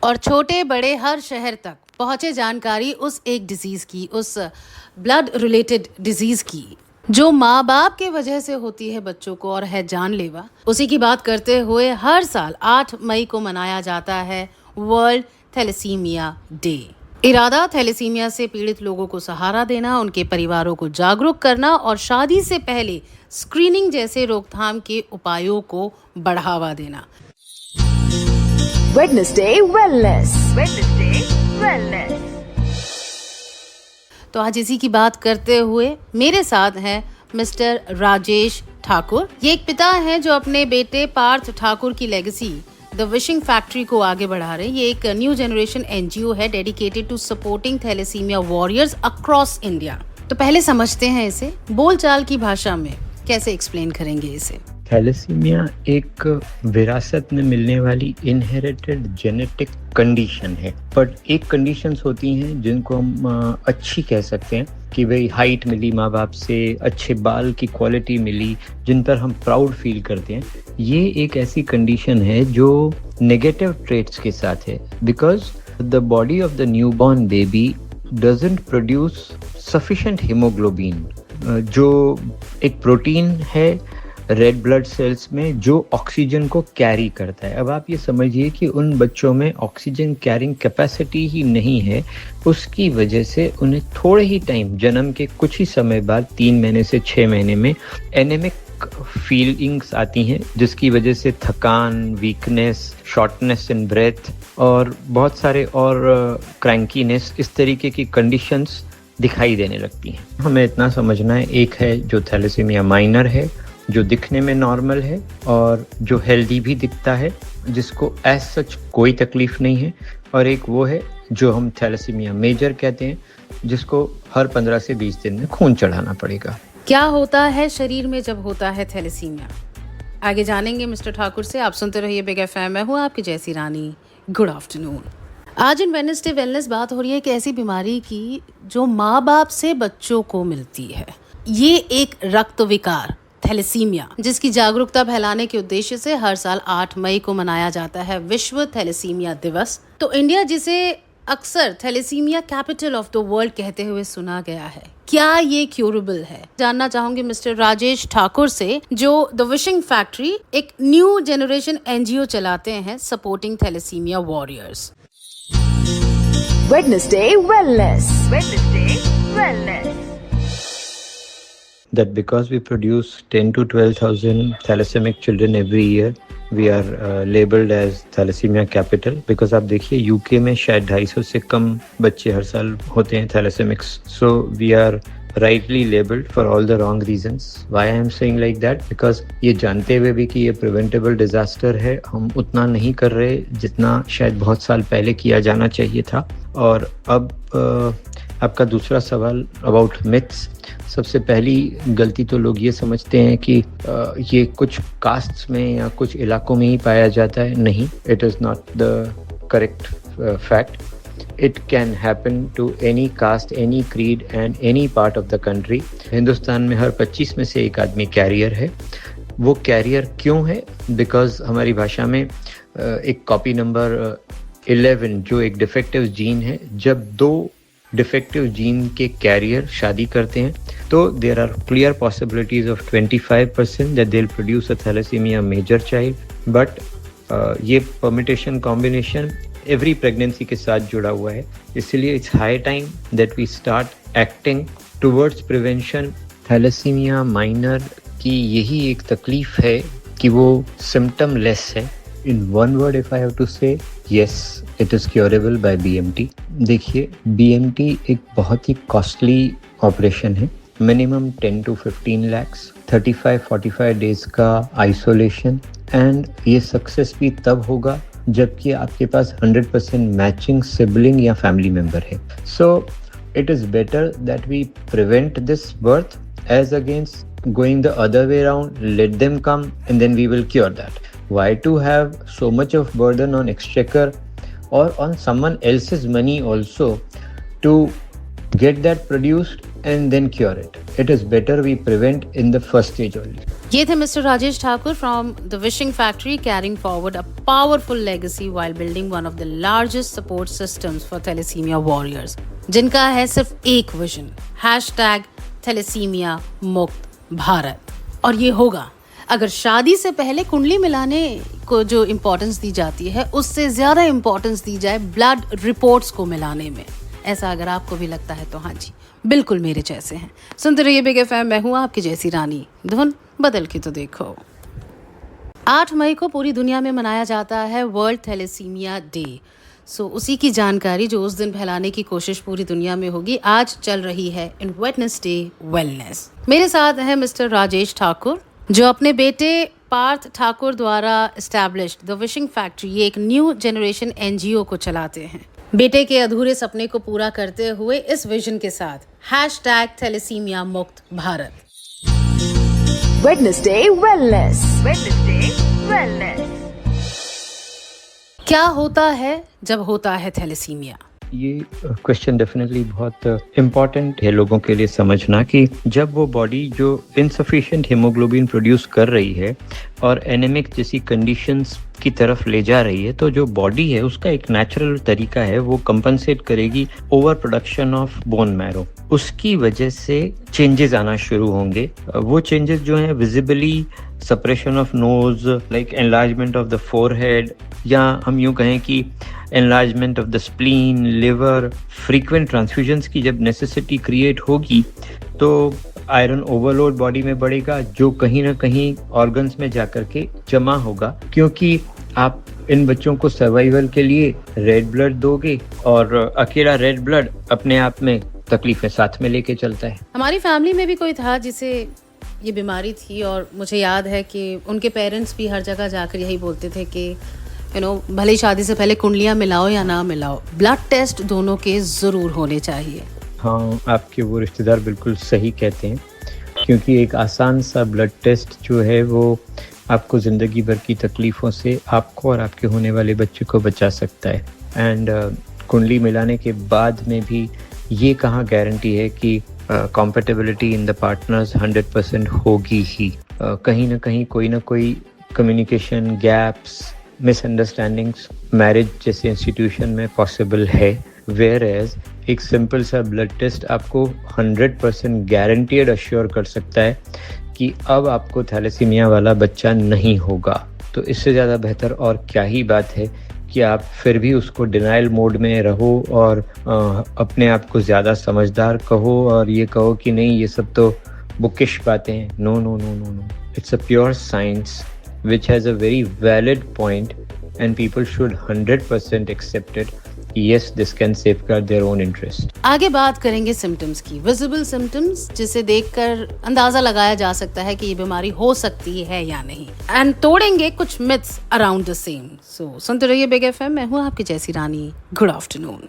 और छोटे बड़े हर शहर तक पहुंचे जानकारी उस एक डिजीज की, उस ब्लड रिलेटेड डिजीज की जो माँ बाप के वजह से होती है बच्चों को और है जानलेवा। उसी की बात करते हुए हर साल 8 मई को मनाया जाता है वर्ल्ड थैलेसीमिया डे। इरादा थैलेसीमिया से पीड़ित लोगों को सहारा देना, उनके परिवारों को जागरूक करना और शादी से पहले स्क्रीनिंग जैसे रोकथाम के उपायों को बढ़ावा देना। Wednesday Wellness. Wednesday Wellness. तो आज इसी की बात करते हुए मेरे साथ हैं मिस्टर राजेश ठाकुर। ये एक पिता हैं जो अपने बेटे पार्थ ठाकुर की लेगेसी द विशिंग फैक्ट्री को आगे बढ़ा रहे हैं। ये एक न्यू जनरेशन एनजीओ है dedicated to supporting thalassemia warriors across India. तो पहले समझते हैं इसे, बोलचाल की भाषा में कैसे एक्सप्लेन करेंगे इसे? थैलेसीमिया एक विरासत में मिलने वाली इनहेरिटेड जेनेटिक कंडीशन है, बट एक कंडीशंस होती हैं जिनको हम अच्छी कह सकते हैं कि भाई हाइट मिली माँ बाप से, अच्छे बाल की क्वालिटी मिली जिन पर हम प्राउड फील करते हैं। ये एक ऐसी कंडीशन है जो नेगेटिव ट्रेट्स के साथ है, because the body of the newborn baby doesn't produce sufficient haemoglobin, जो एक प्रोटीन है रेड ब्लड सेल्स में जो ऑक्सीजन को कैरी करता है। अब आप ये समझिए कि उन बच्चों में ऑक्सीजन कैरिंग कैपेसिटी ही नहीं है, उसकी वजह से उन्हें थोड़े ही टाइम, जन्म के कुछ ही समय बाद 3 महीने से 6 महीने में एनेमिक फीलिंग्स आती हैं, जिसकी वजह से थकान, वीकनेस, शॉर्टनेस इन ब्रेथ और बहुत सारे और क्रैंकीनेस, इस तरीके की कंडीशंस दिखाई देने लगती हैं। हमें इतना समझना है, एक है जो थैलेसीमिया माइनर है जो दिखने में नॉर्मल है और जो हेल्दी भी दिखता है, जिसको एज सच कोई तकलीफ नहीं है, और एक वो है जो हम थैलेसीमिया मेजर कहते हैं, जिसको हर 15 से 20 दिन में खून चढ़ाना पड़ेगा। क्या होता है शरीर में जब होता है थैलेसीमिया, आगे जानेंगे मिस्टर ठाकुर से। आप सुनते रहिए बिग एफएम। मैं हूँ आपकी जैसी रानी। Good afternoon. आज इन वेडनेसडे वेलनेस बात हो रही है एक ऐसी बीमारी की जो माँ बाप से बच्चों को मिलती है। ये एक रक्त विकार थैलेसीमिया, जिसकी जागरूकता फैलाने के उद्देश्य से हर साल 8 मई को मनाया जाता है विश्व थैलेसीमिया दिवस। तो इंडिया, जिसे अक्सर thalassemia capital of the world कहते हुए सुना गया है, क्या ये क्यूरेबल है? जानना चाहूंगी मिस्टर राजेश ठाकुर से, जो द विशिंग फैक्ट्री एक न्यू जनरेशन एनजीओ चलाते हैं supporting thalassemia warriors. Wednesday Wellness. Wednesday Wellness. That because we produce 10 to 12,000 thalassaemic children every year, we are labeled as thalassemia capital. Because आप देखिए यूके में शायद 250 से कम बच्चे हर साल होते हैं thalassaemics. So we are rightly labeled for all the wrong reasons. Why I am saying like that? Because ये जानते हुए भी कि ये preventable disaster है, हम उतना नहीं कर रहे जितना शायद बहुत साल पहले किया जाना चाहिए था। और अब आपका दूसरा सवाल अबाउट मिथ्स। सबसे पहली गलती तो लोग ये समझते हैं कि ये कुछ कास्ट्स में या कुछ इलाकों में ही पाया जाता है। नहीं, it is not the correct fact. It can happen to any caste, any creed and any part of the country. Hindustan में हर 25 में से एक आदमी कैरियर है। वो कैरियर क्यों है? बिकॉज हमारी भाषा में एक कॉपी नंबर 11 जो एक डिफेक्टिव जीन है, जब 2 डिफेक्टिव जीन के कैरियर शादी करते हैं तो there are clear possibilities of 25% that they will produce a thalassemia major child. But ये परमिटेशन कॉम्बिनेशन एवरी प्रेगनेंसी के साथ जुड़ा हुआ है, इसलिए it's high time that we start acting towards prevention. Thalassemia minor की यही एक तकलीफ है कि वो सिम्टम लेस है। In one word, if I have to say, yes, it is curable by BMT. देखिए, BMT एक बहुत ही कॉस्टली ऑपरेशन है। मिनिमम 10 to 15 lakhs, 35-45 डेज का आइसोलेशन, एंड ये सक्सेस भी तब होगा जबकि आपके पास 100% मैचिंग सिबलिंग या फैमिली मेंबर है। So it is better that we prevent this birth as against going the other way around, let them come and then we will cure that. Why to have so much of burden on exchequer or on someone else's money also to get that produced and then cure it. It is better we prevent in the first stage only. ये थे mister Rajesh Thakur from the wishing factory, carrying forward a powerful legacy while building one of the largest support systems for thalassemia warriors, जिनका है सिर्फ एक vision, #thalassaemia मुक्त भारत। और ये होगा अगर शादी से पहले कुंडली मिलाने को जो इम्पोर्टेंस दी जाती है उससे ज्यादा इम्पोर्टेंस दी जाए ब्लड रिपोर्ट्स को मिलाने में। ऐसा अगर आपको भी लगता है तो हाँ जी, बिल्कुल मेरे जैसे हैं। सुनते रहिए बिग एफएम, मैं हूँ आपकी जैसी रानी, धुन बदल के तो देखो। 8 मई को पूरी दुनिया में मनाया जाता है वर्ल्ड थैलेसीमिया डे। उसी की जानकारी जो उस दिन फैलाने की कोशिश पूरी दुनिया में होगी आज चल रही है इन वेडनेसडे वेलनेस। मेरे साथ है मिस्टर राजेश ठाकुर, जो अपने बेटे पार्थ ठाकुर द्वारा एस्टैब्लिश्ड द विशिंग फैक्ट्री, ये एक न्यू जनरेशन एनजीओ को चलाते हैं। बेटे के अधूरे सपने को पूरा करते हुए इस विजन के साथ #थैलेसीमिया मुक्त Bharat. Wednesday Wellness. Wednesday Wellness. क्या होता है जब होता है थैलेसीमिया? ये क्वेश्चन डेफिनेटली बहुत इम्पॉर्टेंट है लोगों के लिए समझना कि जब वो बॉडी जो इनसफिशिएंट हीमोग्लोबिन प्रोड्यूस कर रही है और एनेमिक जैसी कंडीशंस की तरफ ले जा रही है, तो जो बॉडी है उसका एक नेचुरल तरीका है, वो कंपनसेट करेगी over production of bone marrow. उसकी वजह से चेंजेस आना शुरू होंगे। वो चेंजेस जो हैं visibly suppression of nose, like enlargement of the forehead, या हम यूं कहें कि enlargement of the spleen, liver, frequent transfusions की जब नेसेसिटी क्रिएट होगी तो आयरन ओवरलोड बॉडी में बढ़ेगा, जो कहीं ना कहीं ऑर्गन्स में जाकर के जमा होगा, क्योंकि आप इन बच्चों को सर्वाइवल के लिए रेड ब्लड दोगे और अकेला रेड ब्लड अपने आप में तकलीफें साथ में लेके चलता है। हमारी फैमिली में भी कोई था जिसे ये बीमारी थी और मुझे याद है कि उनके पेरेंट्स भी हर जगह जाकर यही बोलते थे कि भले ही शादी से पहले कुंडलियां मिलाओ या ना मिलाओ, ब्लड टेस्ट दोनों के ज़रूर होने चाहिए। हाँ, आपके वो रिश्तेदार बिल्कुल सही कहते हैं, क्योंकि एक आसान सा ब्लड टेस्ट जो है वो आपको ज़िंदगी भर की तकलीफ़ों से आपको और आपके होने वाले बच्चे को बचा सकता है। एंड कुंडली मिलाने के बाद में भी ये कहाँ गारंटी है कि कॉम्पेटेबिलिटी इन द पार्टनर्स 100% होगी ही। कहीं ना कहीं कोई ना कोई कम्युनिकेशन गैप्स, मिसअंडरस्टैंडिंग्स मैरिज जैसे इंस्टीट्यूशन में पॉसिबल है। वेयर एज एक सिंपल सा ब्लड टेस्ट आपको 100% गारंटीड अश्योर कर सकता है कि अब आपको थैलेसीमिया वाला बच्चा नहीं होगा। तो इससे ज़्यादा बेहतर और क्या ही बात है कि आप फिर भी उसको डिनाइल मोड में रहो और अपने आप को ज़्यादा समझदार कहो और ये कहो कि नहीं ये सब तो बुकिश बातें हैं। No no no no no, it's a pure science which has a very valid point and people should 100% accept it. Yes, this can safeguard their own interest. आगे बात करेंगे सिम्टम्स की, विजिबल सिम्टम्स जिसे देखकर अंदाजा लगाया जा सकता है कि ये बीमारी हो सकती है या नहीं, एंड तोड़ेंगे कुछ मिथ्स अराउंड द सेम। सुनते रहिए बिग एफएम, मैं हूँ आपकी जैसी रानी। Good afternoon.